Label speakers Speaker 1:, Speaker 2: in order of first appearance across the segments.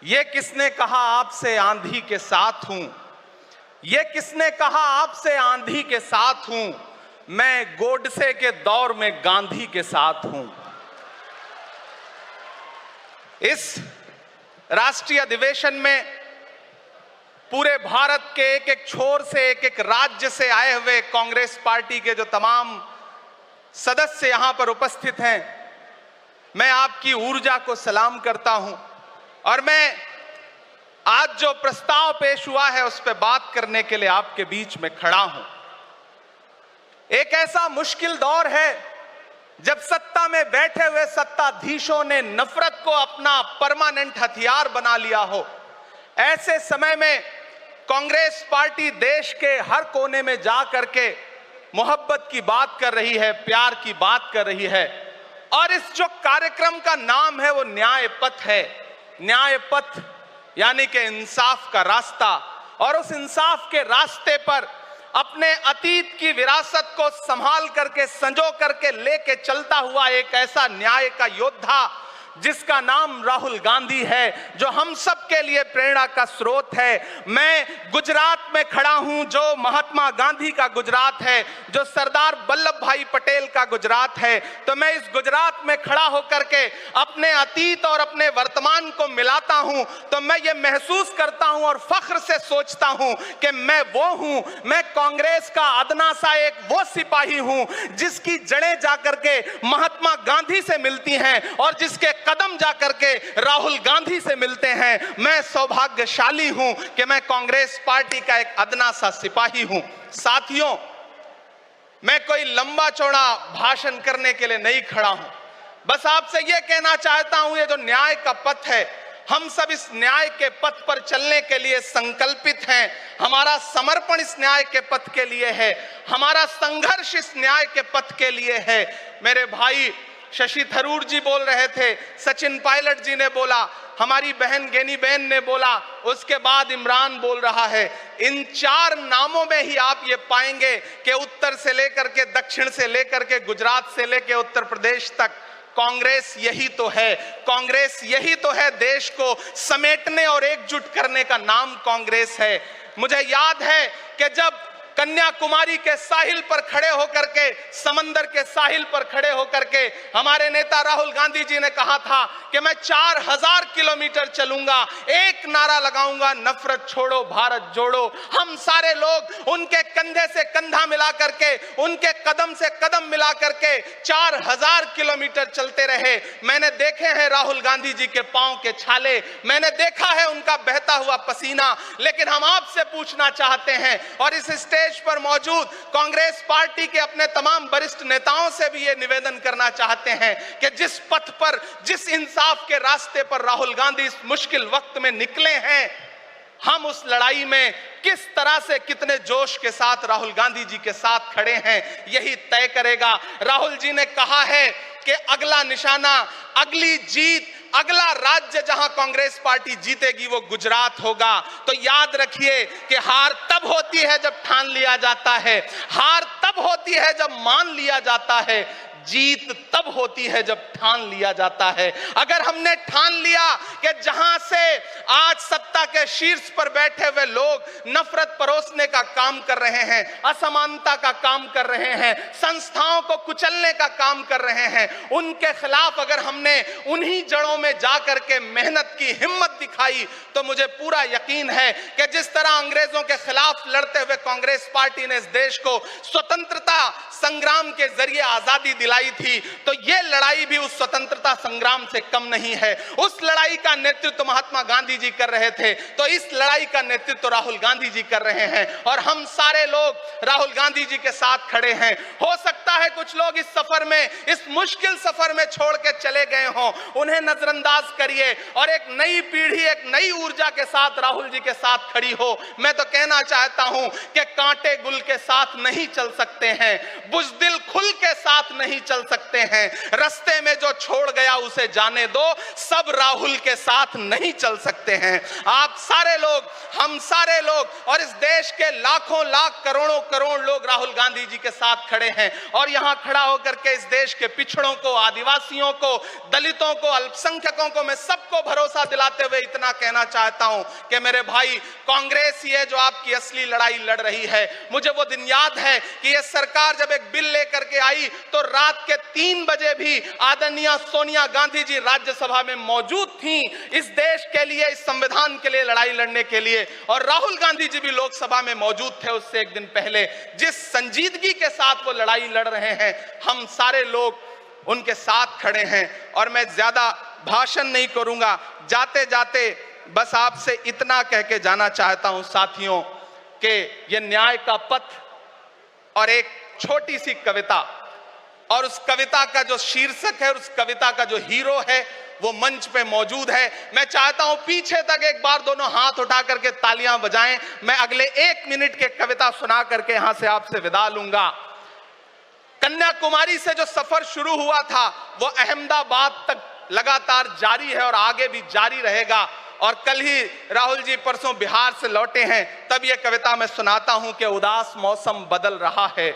Speaker 1: ये किसने कहा आपसे आंधी के साथ हूं, ये किसने कहा आपसे आंधी के साथ हूं, मैं गोडसे के दौर में गांधी के साथ हूं। इस राष्ट्रीय अधिवेशन में पूरे भारत के एक एक छोर से, एक एक राज्य से आए हुए कांग्रेस पार्टी के जो तमाम सदस्य यहां पर उपस्थित हैं, मैं आपकी ऊर्जा को सलाम करता हूं और मैं आज जो प्रस्ताव पेश हुआ है उस पर बात करने के लिए आपके बीच में खड़ा हूं। एक ऐसा मुश्किल दौर है जब सत्ता में बैठे हुए सत्ताधीशों ने नफरत को अपना परमानेंट हथियार बना लिया हो। ऐसे समय में कांग्रेस पार्टी देश के हर कोने में जा करके मोहब्बत की बात कर रही है, प्यार की बात कर रही है और इस जो कार्यक्रम का नाम है वो न्याय पथ है। न्याय पथ यानी कि इंसाफ का रास्ता, और उस इंसाफ के रास्ते पर अपने अतीत की विरासत को संभाल करके, संजो करके लेके चलता हुआ एक ऐसा न्याय का योद्धा जिसका नाम राहुल गांधी है, जो हम सब के लिए प्रेरणा का स्रोत है। मैं गुजरात में खड़ा हूं, जो महात्मा गांधी का गुजरात है, जो सरदार वल्लभ भाई पटेल का गुजरात है। तो मैं इस गुजरात में खड़ा होकर के अपने अतीत और अपने वर्तमान को मिलाता हूं तो मैं ये महसूस करता हूं और फख्र से सोचता हूं कि मैं वो हूं, मैं कांग्रेस का अदना सा एक वो सिपाही हूं जिसकी जड़ें जाकर के महात्मा गांधी से मिलती हैं और जिसके कदम जाकर के राहुल गांधी से मिलते हैं। मैं सौभाग्यशाली हूं कि मैं कांग्रेस पार्टी का एक अदना सा सिपाही हूं। साथियों, मैं कोई लंबा चौड़ा भाषण करने के लिए नहीं खड़ा हूं, बस आपसे यह कहना चाहता हूं, ये जो न्याय का पथ है, हम सब इस न्याय के पथ पर चलने के लिए संकल्पित हैं। हमारा समर्पण इस न्याय के पथ के लिए है, हमारा संघर्ष इस न्याय के पथ के लिए है। मेरे भाई शशि थरूर जी बोल रहे थे, सचिन पायलट जी ने बोला, हमारी बहन गेनी बहन ने बोला, उसके बाद इमरान बोल रहा है। इन चार नामों में ही आप ये पाएंगे कि उत्तर से लेकर के, दक्षिण से लेकर के, गुजरात से लेकर उत्तर प्रदेश तक कांग्रेस यही तो है। कांग्रेस यही तो है, देश को समेटने और एकजुट करने का नाम कांग्रेस है। मुझे याद है कि जब कन्याकुमारी के साहिल पर खड़े होकर के, समंदर के साहिल पर खड़े होकर के हमारे नेता राहुल गांधी जी ने कहा था कि मैं 4000 किलोमीटर चलूंगा, एक नारा लगाऊंगा, नफरत छोड़ो भारत जोड़ो। हम सारे लोग उनके कंधे से कंधा मिला करके, उनके कदम से कदम मिला करके 4000 किलोमीटर चलते रहे। मैंने देखे हैं राहुल गांधी जी के पांव के छाले, मैंने देखा है उनका बहता हुआ पसीना। लेकिन हम आपसे पूछना चाहते हैं और इस स्टेज पर मौजूद कांग्रेस पार्टी के अपने तमाम वरिष्ठ नेताओं से भी ये निवेदन करना चाहते हैं कि जिस पथ पर, जिस इंसाफ के रास्ते पर राहुल गांधी इस मुश्किल वक्त में निकले हैं, हम उस लड़ाई में किस तरह से, कितने जोश के साथ राहुल गांधी जी के साथ खड़े हैं, यही तय करेगा। राहुल जी ने कहा है कि अगला निशाना, अगली जीत, अगला राज्य जहां कांग्रेस पार्टी जीतेगी वो गुजरात होगा। तो याद रखिए कि हार तब होती है जब ठान लिया जाता है, हार तब होती है जब मान लिया जाता है, जीत तब होती है जब ठान लिया जाता है। अगर हमने ठान लिया कि जहां से आज सत्ता के शीर्ष पर बैठे हुए लोग नफरत परोसने का काम कर रहे हैं, असमानता का काम कर रहे हैं, संस्थाओं को कुचलने का काम कर रहे हैं, उनके खिलाफ अगर हमने उन्हीं जड़ों में जाकर के मेहनत की हिम्मत दिखाई तो मुझे पूरा यकीन है कि जिस तरह अंग्रेजों के खिलाफ लड़ते हुए कांग्रेस पार्टी ने इस देश को स्वतंत्रता संग्राम के जरिए आजादी दिलाई थी, तो यह लड़ाई भी उस स्वतंत्रता संग्राम से कम नहीं है। उस लड़ाई का नेतृत्व महात्मा गांधी जी कर रहे थे, तो इस लड़ाई का नेतृत्व राहुल गांधी जी कर रहे हैं और हम सारे लोग राहुल गांधी जी के साथ खड़े हैं। हो सकता है कुछ लोग इस सफर में, इस मुश्किल सफर में छोड़ के चले गए हों, उन्हें नजरअंदाज करिए और एक नई पीढ़ी, एक नई ऊर्जा के साथ राहुल जी के साथ खड़ी हो। मैं तो कहना चाहता हूं कि कांटे गुल के साथ नहीं चल सकते हैं, बुज़दिल खुल के साथ नहीं चल सकते हैं। रास्ते में जो छोड़ गया उसे जाने दो, सब राहुल के साथ नहीं चल सकते हैं। आप सारे लोग, हम सारे लोग और इस देश के लाखों लाख करोड़ों करोड़ लोग राहुल गांधी जी के साथ खड़े हैं। और यहां खड़ा होकर के इस देश के पिछड़ों को, आदिवासियों को, दलितों को, अल्पसंख्यकों को मैं सबको भरोसा दिलाते हुए इतना कहना चाहता हूं कि मेरे भाई, कांग्रेस ही है जो आपकी असली लड़ाई लड़ रही है। मुझे वो दिन याद है कि यह सरकार जब एक बिल लेकर के आई तो रात के 3 बजे भी आदरणीय सोनिया गांधी जी राज्यसभा में मौजूद थी इस देश के लिए, इस संविधान के लिए लड़ाई लड़ने के लिए। और राहुल गांधी जी भी लोकसभा में मौजूद थे उससे एक दिन पहले। जिस संजीदगी के साथ वो लड़ाई लड़ रहे हैं, हम सारे लोग उनके साथ खड़े हैं। और मैं ज्यादा भाषण नहीं करूंगा, जाते जाते बस आपसे इतना कह के जाना चाहता हूं साथियों कि यह न्याय का पथ और एक छोटी सी कविता, और उस कविता का जो शीर्षक है, उस कविता का जो हीरो है वो मंच पे मौजूद है। मैं चाहता हूं पीछे तक एक बार दोनों हाथ उठा करके तालियां बजाएं। मैं अगले 1 मिनट के कविता सुना करके यहां से आपसे विदा लूंगा। कन्याकुमारी से जो सफर शुरू हुआ था वो अहमदाबाद तक लगातार जारी है और आगे भी जारी रहेगा। और कल ही राहुल जी परसों बिहार से लौटे हैं, तब यह कविता मैं सुनाता हूं कि उदास मौसम बदल रहा है,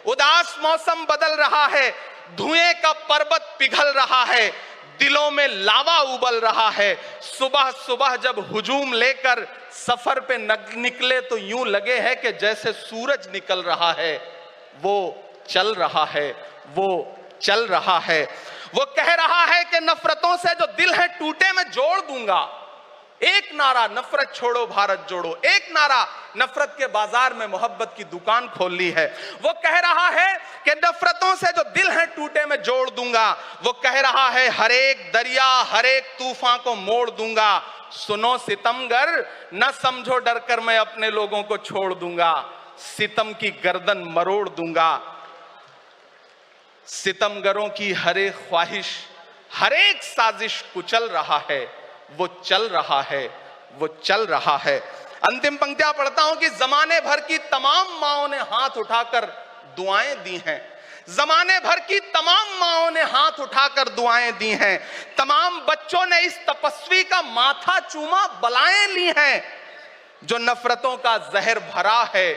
Speaker 1: उदास मौसम बदल रहा है, धुएं का पर्वत पिघल रहा है, दिलों में लावा उबल रहा है। सुबह सुबह जब हुजूम लेकर सफर पे निकले तो यूं लगे है कि जैसे सूरज निकल रहा है। वो चल रहा है, वो चल रहा है। वो कह रहा है कि नफरतों से जो दिल है टूटे मैं जोड़ दूंगा। एक नारा नफरत छोड़ो भारत जोड़ो, एक नारा नफरत के बाजार में मोहब्बत की दुकान खोल ली है। वो कह रहा है कि नफरतों से जो दिल है टूटे मैं जोड़ दूंगा। वो कह रहा है हर एक दरिया, हर एक तूफान को मोड़ दूंगा। सुनो सितमगर, न समझो डर कर मैं अपने लोगों को छोड़ दूंगा। सितम की गर्दन मरोड़ दूंगा। सितमगरों की हर एक ख्वाहिश, हर एक साजिश कुचल रहा है। वो चल रहा है, वो चल रहा है। अंतिम पंक्तियां पढ़ता हूं कि जमाने भर की तमाम माओं ने हाथ उठाकर दुआएं दी हैं। जमाने भर की तमाम माओं ने हाथ उठाकर दुआएं दी हैं। तमाम बच्चों ने इस तपस्वी का माथा चूमा, बलाएं ली हैं। जो नफरतों का जहर भरा है,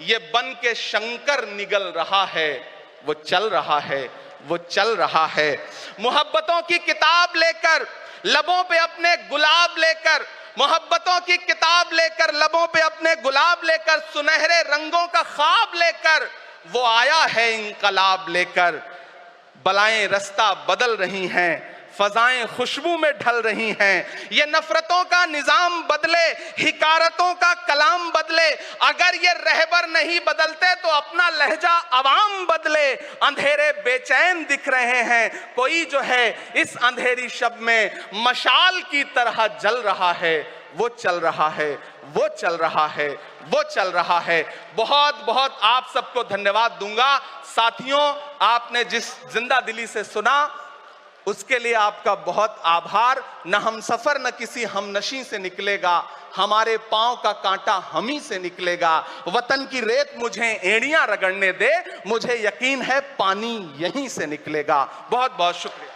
Speaker 1: ये बन के शंकर निगल रहा है। वो चल रहा है, वो चल रहा है। मोहब्बतों की किताब लेकर, लबों पे अपने गुलाब लेकर, मोहब्बतों की किताब लेकर, लबों पे अपने गुलाब लेकर, सुनहरे रंगों का ख्वाब लेकर वो आया है इंकलाब लेकर। बलाएं रास्ता बदल रही हैं, फजाएं खुशबू में ढल रही हैं। ये नफरतों का निजाम बदले, हिकारतों का कलाम बदले। अगर ये रहबर नहीं बदलते तो अपना लहजा अवाम बदले। अंधेरे बेचैन दिख रहे हैं, कोई जो है इस अंधेरी शब में मशाल की तरह जल रहा है। वो चल रहा है, वो चल रहा है, वो चल रहा है। बहुत बहुत आप सबको धन्यवाद दूंगा। साथियों, आपने जिस जिंदा दिली से सुना उसके लिए आपका बहुत आभार। न हम सफर न किसी हमनशी से निकलेगा, हमारे पांव का कांटा हम ही से निकलेगा। वतन की रेत मुझे एड़ियां रगड़ने दे, मुझे यकीन है पानी यहीं से निकलेगा। बहुत बहुत शुक्रिया।